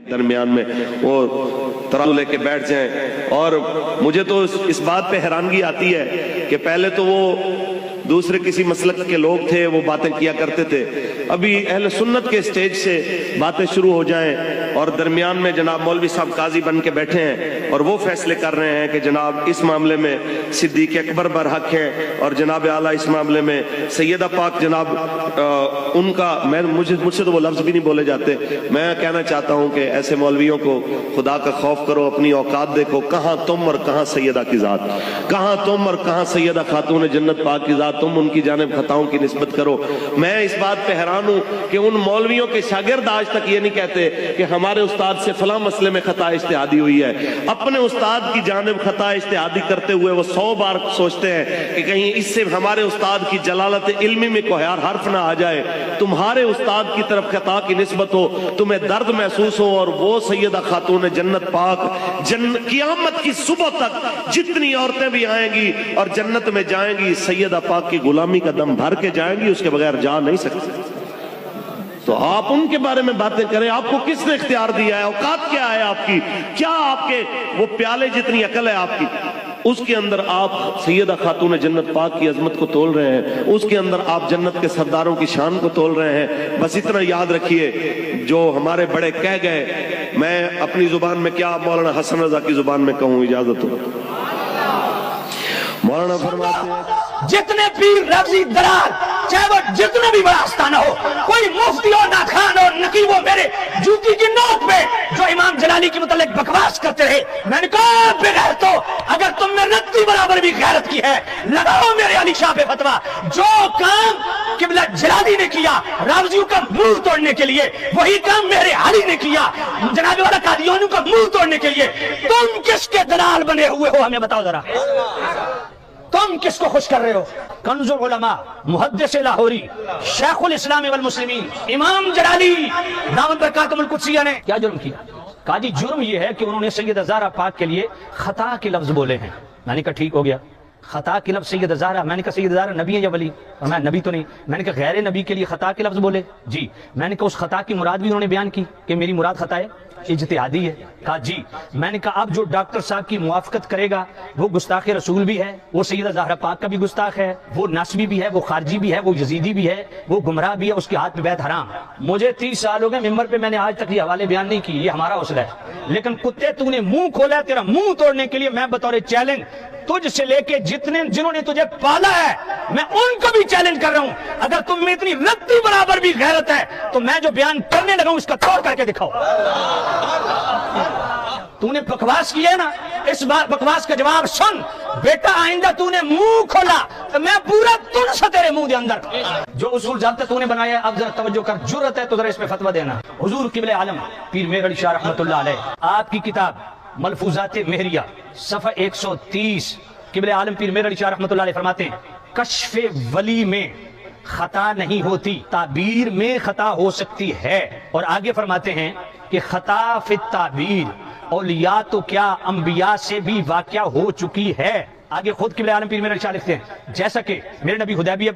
درمیان میں وہ ترازو لے کے بیٹھ جائیں. اور مجھے تو اس بات پہ حیرانگی آتی ہے کہ پہلے تو وہ دوسرے کسی مسلک کے لوگ تھے، وہ باتیں کیا کرتے تھے، ابھی اہل سنت کے سٹیج سے باتیں شروع ہو جائیں اور درمیان میں جناب مولوی صاحب قاضی بن کے بیٹھے ہیں اور وہ فیصلے کر رہے ہیں کہ جناب اس معاملے میں صدیق اکبر برحق ہیں اور جناب اعلیٰ اس معاملے میں سیدہ پاک جناب ان کا مجھ سے تو وہ لفظ بھی نہیں بولے جاتے. میں کہنا چاہتا ہوں کہ ایسے مولویوں کو خدا کا خوف کرو، اپنی اوقات دیکھو، کہاں تم اور کہاں سیدہ کی ذات، کہاں تم اور کہاں سیدہ خاتون جنت پاک کی ذات، تم ان کی جانب خطاؤں کی نسبت کرو. میں اس بات پہ حیران ہوں کہ ان مولویوں کے شاگرد آج تک یہ نہیں کہتے کہ ہمارے استاد سے فلاں مسئلے میں خطا اجتہادی ہوئی ہے. اپنے استاد کی جانب خطا اجتہادی کرتے ہوئے وہ 100 بار سوچتے ہیں کہ کہیں اس سے ہمارے استاد کی جلالت علمی میں کوئی حرف نہ آ جائے. تمہارے استاد کی طرف خطا کی نسبت ہو، تمہیں درد محسوس ہو، اور وہ سیدہ خاتون جنت پاک قیامت کی صبح تک جتنی عورتیں بھی آئیں گی اور جنت میں جائیں گی، سیدہ پاک کی غلامی کا دم بھر کے جائیں گی، اس کے بغیر جا نہیں سکتے. تو آپ ان کے بارے میں باتیں کریں. آپ کو کس نے اختیار دیا ہے؟ اوقات کیا ہے آپ کی؟ کیا آپ کے وہ پیالے جتنی عقل ہے آپ کی، اس کے اندر آپ سیدہ خاتون جنت پاک کی عظمت کو تول رہے ہیں، اس کے اندر آپ جنت کے سرداروں کی شان کو تول رہے ہیں. بس اتنا یاد رکھیے، جو ہمارے بڑے کہہ گئے، میں اپنی زبان میں کیا مولانا حسن رضا کی زبان میں کہوں، اجازت ہو. مولانا فرماتے ہیں جتنے پیر لفظی دلال، چاہے وہ جتنا بھی بڑا آستانہ ہو، کوئی مفتی اور ناخان اور نقیب ہو، میرے جوتی کی نوک پہ جو امام جلالی کے متعلق بکواس کرتے رہے، میں نے کہا بے غیرتو، اگر تم نے رتی برابر بھی غیرت کی ہے، لگاؤ میرے علی شاہ پہ فتویٰ. جو کام قبلہ جلالی نے کیا راوزیوں کا منہ توڑنے کے لیے، وہی کام میرے علی نے کیا جناب والا قادیانیوں کا منہ توڑنے کے لیے. تم کس کے دلال بنے ہوئے ہو، ہمیں بتاؤ ذرا. تم کس کو خوش کر رہے ہو؟ کنز العلماء، محدث لاہوری، شیخ الاسلام والمسلمین امام جلالی دامت برکاتہم القدسیہ نے کیا جرم کیا؟ کہا جی جرم یہ ہے کہ انہوں نے سیدہ زہرا پاک کے لیے خطا کے لفظ بولے ہیں. میں نے کہا ٹھیک ہو گیا، خطا کے لفظ سیدہ زہرا. میں نے کہا سیدہ زہرا نبی ہے یا ولی؟ اور میں نبی تو نہیں. میں نے کہا غیر نبی کے لیے خطا کے لفظ بولے؟ جی. میں نے کہا اس خطا کی مراد بھی انہوں نے بیان کی کہ میری مراد خطا ہے، اجتہادی ہے. کہا جی. میں نے کہا اب جو ڈاکٹر صاحب کی موافقت کرے گا وہ گستاخ رسول بھی ہے، وہ سیدہ زہرا پاک کا بھی گستاخ ہے، وہ نسبی بھی ہے، وہ خارجی بھی ہے، وہ یزیدی بھی ہے، وہ گمراہ بھی ہے، اس کے ہاتھ میں بیعت حرام. مجھے 30 سال ہو گئے ممبر پہ میں نے آج تک یہ حوالے بیان نہیں کی، یہ ہمارا حوصلہ ہے. لیکن کتے تو نے منہ کھولا ہے، تیرا منہ توڑنے کے لیے میں بطور چیلنج تجھ سے لے کے جنہوں نے تجھے پالا ہے، میں ان کو بھی چیلنج کر رہا ہوں. اگر تم میں اتنی رتی برابر بھی غیرت ہے تو میں جو بیان کرنے لگا ہوں اس کا توڑ کر کے دکھاؤ. تو نے بکواس کی ہے نا، اس بار بکواس کا جواب سن بیٹا. آئندہ تو نے منہ کھولا تو میں پورا تن سا تیرے منہ دے اندر. جو اصول ضابطہ تو نے بنایا ہے اب ذرا توجہ کر، جرت ہے تو ذرا اس پہ فتویٰ دینا. حضور قبلہ عالم پیر مہر علی شاہ رحمۃ اللہ علیہ، آپ کی کتاب ملفوظات مہریہ صفحہ 130، قبلہ عالم پیر مہر علی شاہ رحمۃ اللہ علیہ فرماتے ہیں کشف ولی میں خطا نہیں ہوتی، تعبیر میں خطا ہو سکتی ہے. اور آگے فرماتے ہیں کہ خطا فی التعبیر اولیاء تو کیا انبیاء سے بھی واقعہ ہو چکی ہے. آگے خود قبلہ عالم پیر مہر علی شاہ لکھتے ہیں جیسا کہ میرے نبی حدیبیہ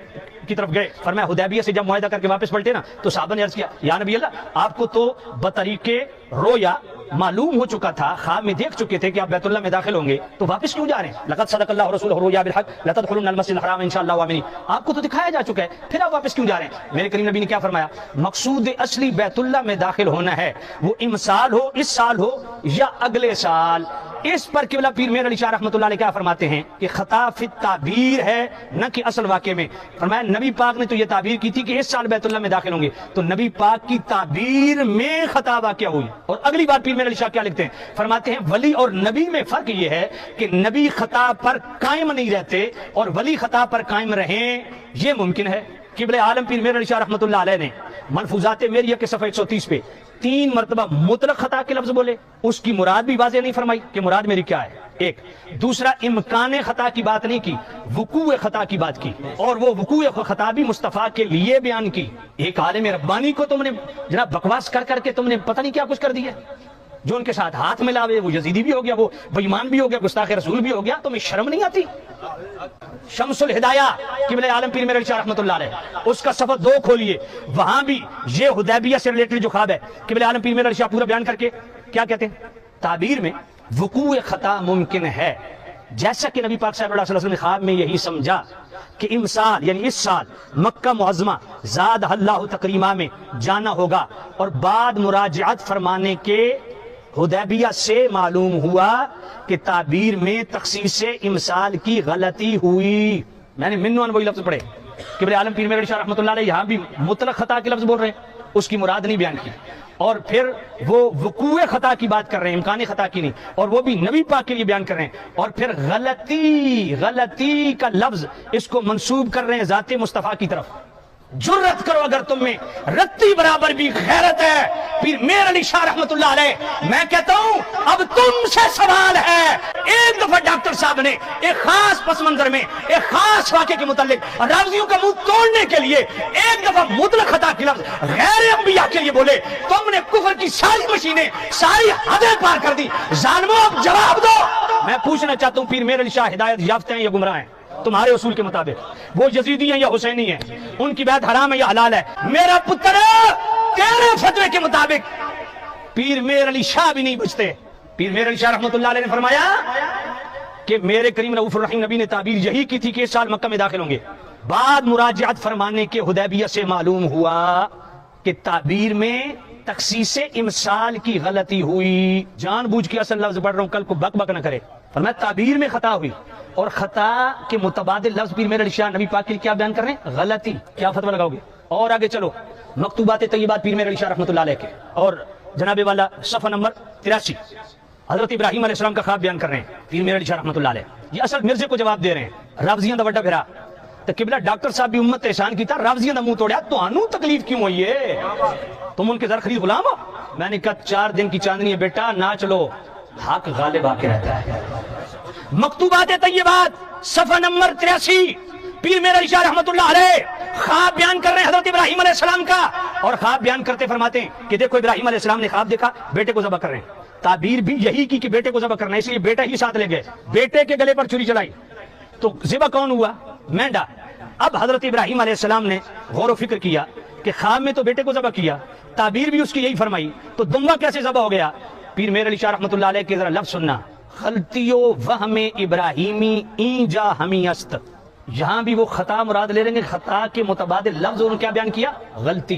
کی طرف گئے، فرمایا حدیبیہ سے جب معاہدہ کر کے واپس پلٹے نا تو صحابہ نے عرض کیا یا نبی اللہ، آپ کو تو بطریقے رویا معلوم ہو چکا تھا، خواب میں دیکھ چکے تھے کہ آپ بیت اللہ میں داخل ہوں گے، تو واپس کیوں جا رہے ہیں؟ لقد صدق اللہ رسولہ الرؤیا بالحق لتدخلن المسجد الحرام انشاءاللہ آمنین. آپ کو تو دکھایا جا چکا ہے، پھر آپ واپس کیوں جا رہے ہیں؟ میرے کریم نبی نے کیا فرمایا؟ مقصود اصلی بیت اللہ میں داخل ہونا ہے، وہ امسال ہو، اس سال ہو یا اگلے سال. اس پر قبلہ پیر مہر علی شاہ رحمۃ اللہ علیہ کیا فرماتے ہیں کہ خطا فی التعبیر ہے نہ کہ اصل واقعے میں. فرمایا نبی پاک نے تو یہ تعبیر کی تھی کہ اس سال بیت اللہ میں داخل ہوں گے، تو نبی پاک کی تعبیر میں خطا واقع ہوئی. اور اگلی بار پیر مہر علی شاہ کیا لکھتے ہیں؟ فرماتے ہیں ولی اور نبی میں فرق یہ ہے کہ نبی خطا پر قائم نہیں رہتے اور ولی خطا پر قائم رہیں، یہ ممکن ہے. قبلہ عالم پیر مہر علی شاہ رحمۃ اللہ علیہ نے ملفوظات مہریہ کے صفحہ 130 پہ 3 مرتبہ مطلق خطا کے لفظ بولے، اس کی مراد بھی واضح نہیں فرمائی کہ مراد میری کیا ہے. ایک دوسرا امکان خطا کی بات نہیں کی، وقوع خطا کی بات کی، اور وہ وقوع خطا بھی مصطفیٰ کے لیے بیان کی. ایک عالم ربانی کو تم نے جناب بکواس کر کر کے تم نے پتہ نہیں کیا کچھ کر دیا. جو ان کے ساتھ ہاتھ ملاوے وہ یزیدی بھی ہو گیا, وہ بےایمان بھی ہو گیا, گستاخ رسول بھی ہو گیا, تمہیں شرم نہیں آتی؟ شمس الہدایہ قبلہ عالم پیر میرے شاہ رحمۃ اللہ علیہ, اس کا صفحہ 2 کھولیے, وہاں بھی یہ حدیبیہ سے ریلیٹڈ جو خواب ہے قبلہ عالم پیر میرے شاہ پورا بیان کر کے کیا کہتے ہیں, تعبیر میں وقوع خطا ممکن ہے, جیسا کہ نبی پاک صلی اللہ علیہ وسلم نے خواب میں یہی سمجھا کہ امسال یعنی اس سال مکہ معظمہ زاد اللہ تکریمہ میں جانا ہوگا, اور بعد مراجعت فرمانے کے حدیبیہ سے معلوم ہوا کہ تعبیر میں تخصیص امسال کی غلطی ہوئی. میں نے منوان وہی لفظ پڑھے, قبلہ عالم پیر میرے شاہ رحمۃ اللہ علیہ یہاں بھی مطلق خطا کے لفظ بول رہے ہیں, اس کی مراد نہیں بیان کی, اور پھر وہ وقوع خطا کی بات کر رہے ہیں, امکان خطا کی نہیں, اور وہ بھی نبی پاک کے لیے بیان کر رہے ہیں, اور پھر غلطی کا لفظ اس کو منسوب کر رہے ہیں ذات مصطفیٰ کی طرف. جرت کرو اگر تم میں رتی برابر بھی غیرت ہے پیر میر علی شاہ رحمت اللہ علیہ, میں کہتا ہوں اب تم سے سوال ہے. ایک دفعہ ڈاکٹر صاحب نے ایک خاص پس منظر میں ایک خاص واقعے کے متعلق راویوں کا منہ توڑنے کے لیے ایک دفعہ مطلق خطا کے لفظ غیر انبیاء کے لیے بولے, تم نے کفر کی ساری مشینیں ساری حدیں پار کر دی. ظالموں اب جواب دو. میں پوچھنا چاہتا ہوں پیر میر علی شاہ ہدایت یافتہ ہیں یا گمراہ ہیں تمہارے اصول کے مطابق؟ وہ یزیدی ہیں یا حسینی ہیں؟ ان کی بیعت حرام ہے یا حلال ہے؟ میرا پتر تیرے فتوے کے مطابق پیر میر علی شاہ بھی نہیں بچتے. پیر میر علی شاہ رحمۃ اللہ علیہ نے فرمایا کہ میرے کریم رؤوف الرحیم نبی نے تعبیر یہی کی تھی کہ اس سال مکہ میں داخل ہوں گے, بعد مراجعت فرمانے کے حدیبیہ سے معلوم ہوا کہ تعبیر میں تخصیص امسال کی غلطی ہوئی. جان بوجھ کے اصل لفظ پڑھ رہا ہوں, کل کو بک بک نہ کرے. فرمایا تعبیر میں خطا ہوئی, اور خطا کے متبادل لفظ پیر میرے علی شاہ نبی پاک کے لیے کیا بیان کر رہے ہیں؟ غلطی. کیا فتویٰ لگاؤ گے؟ اور آگے چلو, مکتوبات طیبات پیر میرے علی شاہ رحمۃ اللہ علیہ کے, اور جناب والا صفحہ نمبر 83 حضرت ابراہیم علیہ السلام کا خواب بیان کر رہے ہیں پیر میرے علی شاہ رحمۃ اللہ علیہ. یہ اصل مرزے کو جواب دے رہے ہیں, رافضیاں دا وڈا پھرا. تو قبلہ ڈاکٹر صاحب بھی امت احسان کیتا, رافضیاں دا منہ توڑیا, تو انو تکلیف کیوں ہوئی ہے؟ تم ان کے زر خرید غلام ہو. میں نے کہا 4 دن کی چاندنی ہے بیٹا, نہ چلو, حق غالب آ کے رہتا ہے. مکتوبات طیبات صفحہ نمبر 83 پیر میرے علی شاہ رحمۃ اللہ علیہ خواب بیان کر رہے ہیں حضرت ابراہیم علیہ السلام کا, اور خواب بیان کرتے فرماتے ہیں کہ دیکھو ابراہیم علیہ السلام نے خواب دیکھا بیٹے کو ذبح کر رہے ہیں. تعبیر بھی یہی کی کہ بیٹے کو ذبح کرنا ہے, اس لیے بیٹا ہی ساتھ لے گئے. بیٹے کے گلے پر چھری چلائی تو ذبح کون ہوا؟ مینڈا. اب حضرت ابراہیم علیہ السلام نے غور و فکر کیا کہ خواب میں تو بیٹے کو ذبح کیا, تعبیر بھی اس کی یہی فرمائی, تو دمبا کیسے ذبح ہو گیا؟ پیر میرے علی شاہ رحمۃ اللہ علیہ کے ذرا لفظ سننا, غلطیو وہم ابراہیمی این جا ہمی است. یہاں بھی وہ خطا مراد لے رہے ہیں, خطا کے متبادل لفظ انہوں نے کیا بیان کیا؟ غلطی.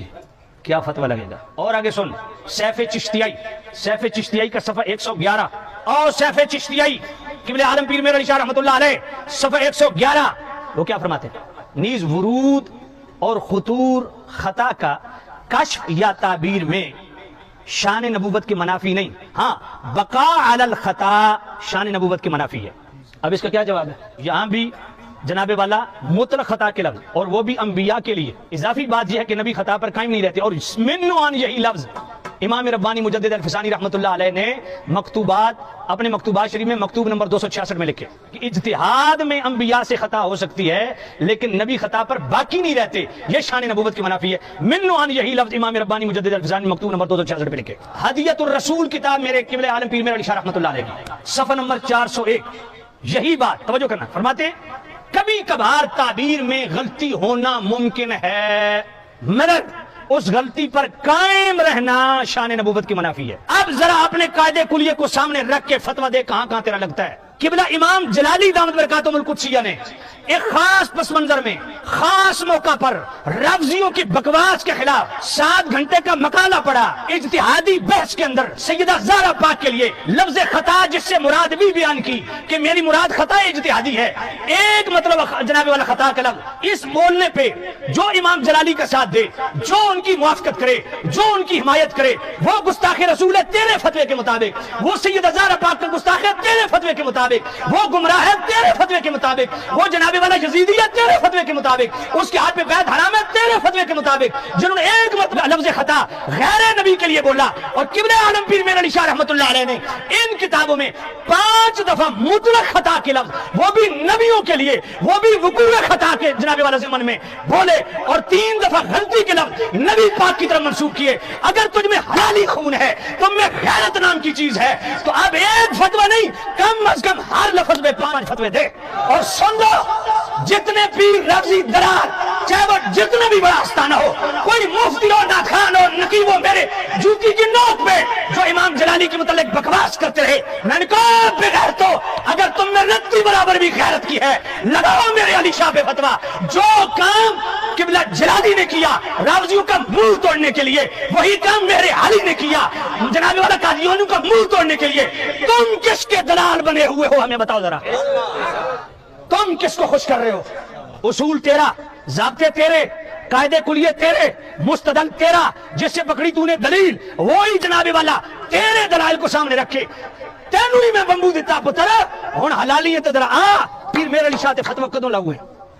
کیا فتویٰ لگے گا؟ اور آگے سن, سیف چشتیائی کا صفحہ 111, اور سیف چشتیائی قبلہ عالم پیر میرے علی شاہ رحمۃ اللہ علیہ صفحہ 111, وہ کیا فرماتے ہیں؟ نیز ورود اور خطور خطا کا کشف یا تعبیر میں شان نبوت کے منافی نہیں, ہاں بقاء علی الخطا شان نبوت کے منافی ہے. اب اس کا کیا جواب ہے؟ یہاں بھی جناب والا مطلق خطا کے لفظ, اور وہ بھی انبیاء کے لیے. اضافی بات یہ ہے کہ نبی خطا پر قائم نہیں رہتے, اور منوان یہی لفظ امام ربانی مجدد الفسانی رحمۃ اللہ علیہ نے مکتوبات اپنے مکتوبات شریف میں مکتوب نمبر 266 میں لکھے کہ اجتہاد میں انبیاء سے خطا ہو سکتی ہے لیکن نبی خطا پر باقی نہیں رہتے, یہ شان نبوت کی منافی ہے. منوان یہی لفظ امام ربانی مجدد الفسانی مکتوب نمبر 266 میں لکھے. ہدیۃ الرسول کتاب میرے قبلہ عالم پیر میرے علی شاہ رحمۃ اللہ علیہ کی صفحہ نمبر 401, یہی بات توجہ کرنا. فرماتے ہیں کبھی کبھار تعبیر میں غلطی ہونا ممکن ہے, مگر اس غلطی پر قائم رہنا شان نبوت کی منافی ہے. اب ذرا اپنے قاعدے کلیے کو سامنے رکھ کے فتویٰ دے کہاں کہاں تیرا لگتا ہے. قبلہ امام جلالی دامت برکاتہم القدسیہ نے ایک خاص پس منظر میں خاص موقع پر رافضیوں کی بکواس کے خلاف 7 گھنٹے کا مقالہ پڑھا. اجتہادی بحث کے اندر سیدہ زہرا پاک کے لیے لفظ خطا جس سے مراد بھی بیان کی کہ میری مراد خطا اجتہادی ہے, ایک مطلب جناب والا خطا کا لفظ. اس بولنے پہ جو امام جلالی کا ساتھ دے, جو ان کی موافقت کرے, جو ان کی حمایت کرے, وہ گستاخ رسول ہے تیرے فتوے کے مطابق, وہ سیدہ زہرا پاک کا گستاخ ہے تیرے فتوے کے مطابق, وہ گمراہ ہے تیرے فتوے کے مطابق, وہ جناب والا یزیدی ہے تیرے فتوے کے مطابق، اس کے ہاتھ میں بیعت حرام ہے تیرے فتوے کے مطابق، جنہوں نے ایک مرتبہ لفظ خطا غیر نبی کے لیے بولا، اور قبلہ عالم پیر میر علی شاہ رحمۃ اللہ علیہ نے ان کتابوں میں 5 دفعہ مطلق خطا کے لفظ، وہ بھی نبیوں کے لیے، وہ بھی وقوع خطا کے جناب والا ضمن میں بولے، اور 3 دفعہ غلطی کے لفظ نبی پاک کی طرف منسوخ کیے۔ اگر تجھ میں حلالی خون ہے، تم میں غیرت نام کی چیز ہے، تو اب ایک فتویٰ نہیں، کم از کم ہر لفظ میں 5 فتوے دے۔ اور سن لو، جتنے پیر لفظی درار، چاہے وہ جتنے بھی بڑا آستانہ ہو، کوئی مفتی ہو، ناخان ہو، نقیب ہو، میرے جوتی کی نوک پہ جو امام جلالی کے متعلق بکواس کرتے رہے، میں نے کہا بغیرتو، اگر تم نے رتی برابر بھی غیرت کی ہے، لگاؤ میرے علی شاہ پہ فتویٰ۔ جو کام قبلہ جلالی نے کیا راوزیوں کا منہ توڑنے کے لیے، وہی کام میرے علی نے کیا جناب والا قادیانیوں کا منہ توڑنے کے لیے۔ تم کس کے دلال بنے ہوئے ہو، ہمیں بتاؤ ذرا، تم کس کو خوش کر رہے ہو؟ اصول تیرا، ضابطے تیرے، قاعدے کلیے تیرے، مستدل تیرا، جس سے پکڑی تو نے دلیل وہی جناب والا تیرے دلائل کو سامنے رکھے۔ تینوں ہی میں بمبو دیتا پتر ہن حلالی ہے تو ذرا پھر میرے علی شاہ تے فتوی کدوں لاؤ ہے؟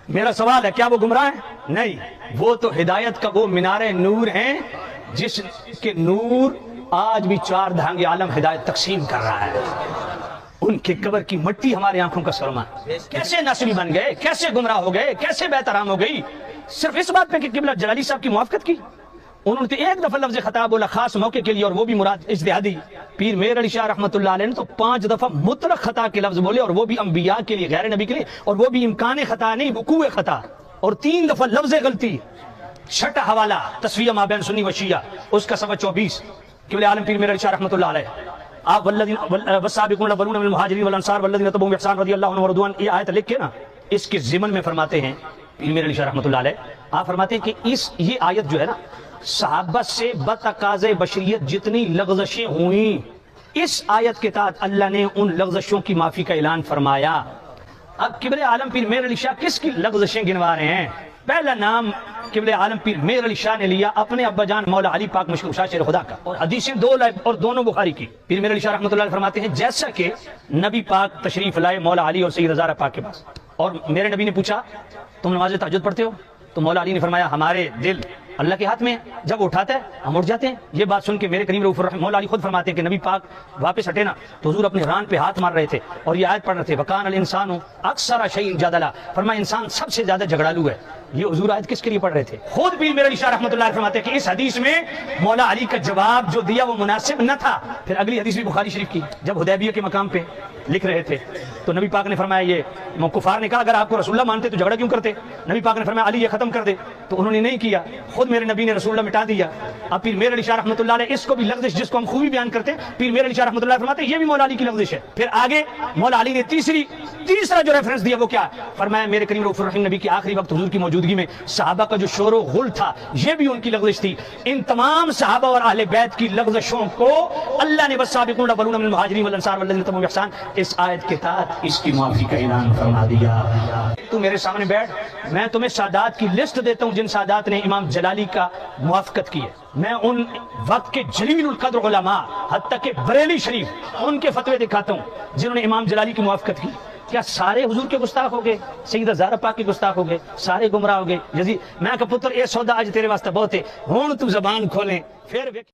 میرا سوال ہے، کیا وہ گمراہ ہیں؟ نہیں، وہ تو ہدایت کا وہ مینار نور ہیں جس کے نور آج بھی 4 دھانگے عالم ہدایت تقسیم کر رہا ہے۔ ان کی قبر کی مٹی ہماری آنکھوں کا سرما۔ کیسے نسلی بن گئے، کیسے گمراہ ہو گئے، کیسے بے احترام ہو گئی، صرف اس بات پہ کہ قبلہ جلالی صاحب کی موافقت کی۔ انہوں نے ایک دفعہ لفظ خطا بولا خاص موقع کے لیے، اور وہ بھی مراد اجتہادی۔ پیر میر علی شاہ رحمۃ اللہ علیہ نے تو 5 دفعہ مطلق خطا کے لفظ بولے، اور وہ بھی انبیاء کے لیے، غیر نبی کے لیے، اور وہ بھی امکان خطا نہیں، وقوع خطا، اور 3 دفعہ لفظ غلطی۔ چھٹا حوالہ تصفیہ ما بین سنی و شیعہ، اس کا صفحہ 24، قبلہ عالم پیر میر علی شاہ رحمۃ اللہ علیہ۔ آپ والسابقون الاولون من المہاجرین والانصار والذین تبعوہم بإحسان رضی اللہ عنہم ورضوان، یہ آیت لکھ کے نا اس کے ضمن میں فرماتے ہیں پیر میر علی شاہ رحمۃ اللہ علیہ، آپ فرماتے ہیں کہ یہ آیت جو ہے نا، صحابہ سے بتقاض بشریت جتنی لغزشیں ہوئیں، اس آیت کے تحت اللہ نے ان لغزشوں کی معافی کا اعلان فرمایا۔ اب قبلہ عالم پیر میر علی شاہ کس کی لغزشیں گنوا رہے ہیں؟ پہلا نام قبلہ عالم پیر میر علی شاہ نے لیا اپنے ابا جان مولا علی پاک مشہور شاہ شیر خدا کا، اور حدیثیں 2 لائے اور دونوں بخاری کی۔ پیر میر علی شاہ رحمۃ اللہ علیہ فرماتے ہیں جیسا کہ نبی پاک تشریف لائے مولا علی اور سید ہزارہ پاک کے پاس، اور میرے نبی نے پوچھا تم نماز تہجد پڑھتے ہو؟ تو مولا علی نے فرمایا ہمارے دل اللہ کے ہاتھ میں، جب وہ اٹھاتا ہے ہم اٹھ جاتے ہیں۔ یہ بات سن کے میرے کریم رؤوف الرحیم مولا علی خود فرماتے ہیں کہ نبی پاک واپس ہٹے نا تو حضور اپنے ران پہ ہاتھ مار رہے تھے اور یہ آیت پڑھ رہے تھے وکان الانسان اکثر شیء جدلا، فرمایا انسان سب سے زیادہ جھگڑالو ہے۔ یہ حضور آیت کس کے لیے پڑھ رہے تھے؟ خود پیر میر علی شاہ رحمۃ اللہ علیہ فرماتے ہیں کہ اس حدیث میں مولا علی کا جواب جو دیا وہ مناسب نہ تھا۔ پھر اگلی حدیث بھی بخاری شریف کی، جب حدیبیہ کے مقام پہ لکھ رہے تھے تو نبی پاک نے فرمایا، یہ کفار نے کہا اگر آپ کو رسول اللہ مانتے تو جھگڑا کیوں کرتے؟ نبی پاک نے فرمایا علی یہ ختم کر دے، تو انہوں نے نہیں کیا، خود میرے نبی نے رسول اللہ مٹا دیا۔ اب پیر میر علی شاہ رحمۃ اللہ علیہ اس کو بھی لغزش جس کو ہم خوبی بیان کرتے ہیں، پیر میر علی شاہ رحمۃ اللہ فرماتے ہیں یہ بھی مولا علی کی لغزش ہے۔ پھر آگے مولا علی نے تیسرا جو ریفرنس دیا وہ کیا؟ فرمایا میرے کریم رؤوف الرحیم نبی کی آخری وقت حضور کی موجودگی میں صحابہ کا جو شور و غل تھا یہ بھی ان کی لغزش تھی۔ ان تمام صحابہ اور اہل بیت کی لغزشوں کو اللہ نے والسابقون الاولون من المہاجرین والانصار والذین تبعوہم بإحسان اس آیت کے تحت اس کی معافی کا اعلان فرما دیا۔ تو میرے سامنے بیٹھ، میں تمہیں سادات کی لسٹ دیتا ہوں جن سادات نے امام جلالی کا موافقت کی ہے۔ میں ان وقت کے جلیل القدر علماء حتیٰ کہ بریلی شریف ان کے فتوے دکھاتا ہوں جنہوں نے امام جلالی کی موافقت کی۔ کیا سارے حضور کے گستاخ ہو گئے؟ سیدہ زہرا پاک کے گستاخ ہو گئے؟ سارے گمراہ ہو گئے؟ یزید میں کہ پتر اے سودا اج تیرے واسطے بہت ہے، ہن تو زبان کھولیں پھر